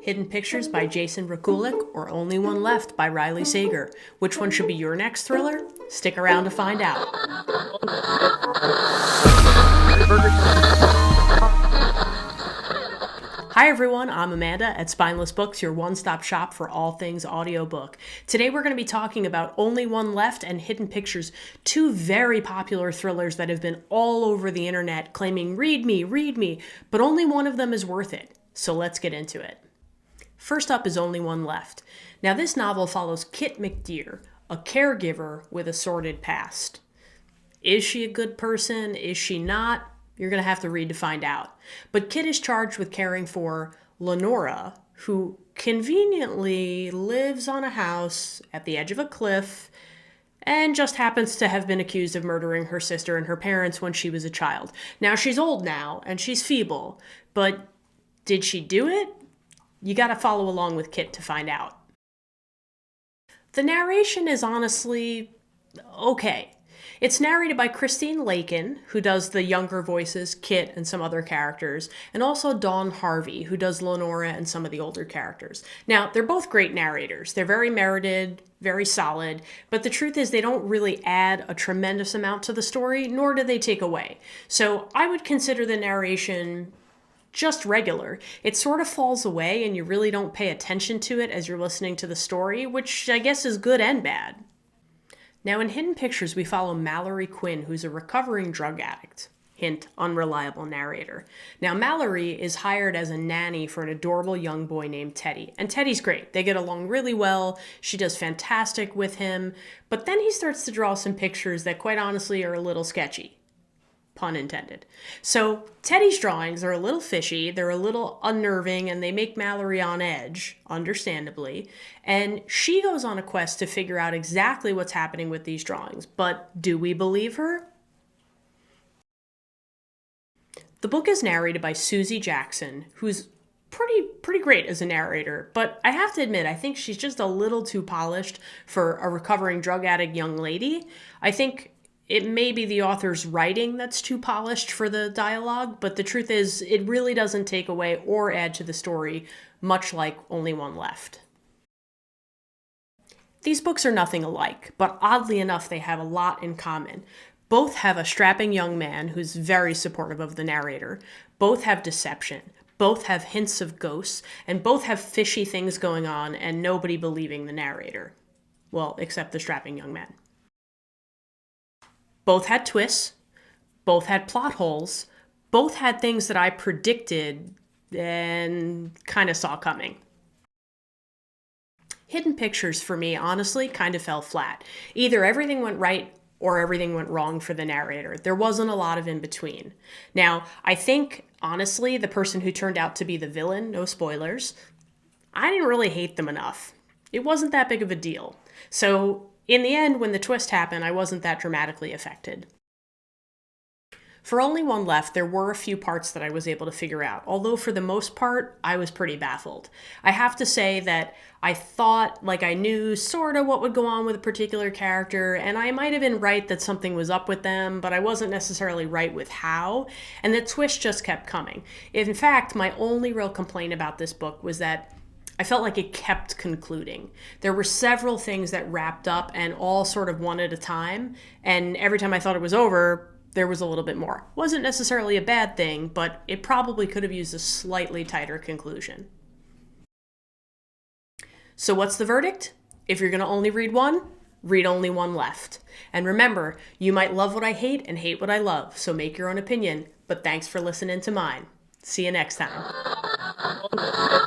Hidden Pictures by Jason Rekulak or Only One Left by Riley Sager. Which one should be your next thriller? Stick around to find out. Hi everyone, I'm Amanda at Spineless Books, your one-stop shop for all things audiobook. Today we're going to be talking about Only One Left and Hidden Pictures, two very popular thrillers that have been all over the internet claiming read me, but only one of them is worth it. So let's get into it. First up is Only One Left. Now this novel follows Kit McDear, a caregiver with a sordid past. Is she a good person? Is she not? You're going to have to read to find out. But Kit is charged with caring for Lenora, who conveniently lives on a house at the edge of a cliff and just happens to have been accused of murdering her sister and her parents when she was a child. Now, she's old now and she's feeble, but did she do it? You got to follow along with Kit to find out. The narration is honestly okay. It's narrated by Christine Lakin, who does the younger voices, Kit and some other characters, and also Dawn Harvey, who does Lenora and some of the older characters. Now, they're both great narrators. They're very merited, very solid, but the truth is they don't really add a tremendous amount to the story, nor do they take away. So I would consider the narration just regular. It sort of falls away and you really don't pay attention to it as you're listening to the story, which I guess is good and bad. Now in Hidden Pictures, we follow Mallory Quinn, who's a recovering drug addict. Hint, unreliable narrator. Now Mallory is hired as a nanny for an adorable young boy named Teddy. And Teddy's great. They get along really well. She does fantastic with him. But then he starts to draw some pictures that quite honestly are a little sketchy. Pun intended. So Teddy's drawings are a little fishy, they're a little unnerving, and they make Mallory on edge, understandably. And she goes on a quest to figure out exactly what's happening with these drawings. But do we believe her? The book is narrated by Susie Jackson, who's pretty great as a narrator, but I have to admit, I think she's just a little too polished for a recovering drug addict young lady. I think it may be the author's writing that's too polished for the dialogue, but the truth is it really doesn't take away or add to the story, much like Only One Left. These books are nothing alike, but oddly enough, they have a lot in common. Both have a strapping young man who's very supportive of the narrator. Both have deception. Both have hints of ghosts, and both have fishy things going on and nobody believing the narrator. Well, except the strapping young man. Both had twists, both had plot holes, both had things that I predicted and kind of saw coming. Hidden Pictures, for me, honestly, kind of fell flat. Either everything went right or everything went wrong for the narrator. There wasn't a lot of in between. Now, I think, honestly, the person who turned out to be the villain, no spoilers, I didn't really hate them enough. It wasn't that big of a deal. So in the end, when the twist happened, I wasn't that dramatically affected. For Only One Left, there were a few parts that I was able to figure out, although for the most part, I was pretty baffled. I have to say that I thought like I knew sort of what would go on with a particular character, and I might have been right that something was up with them, but I wasn't necessarily right with how, and the twist just kept coming. In fact, my only real complaint about this book was that I felt like it kept concluding. There were several things that wrapped up and all sort of one at a time. And every time I thought it was over, there was a little bit more. Wasn't necessarily a bad thing, but it probably could have used a slightly tighter conclusion. So what's the verdict? If you're going to only read one, read Only One Left. And remember, you might love what I hate and hate what I love, so make your own opinion. But thanks for listening to mine. See you next time.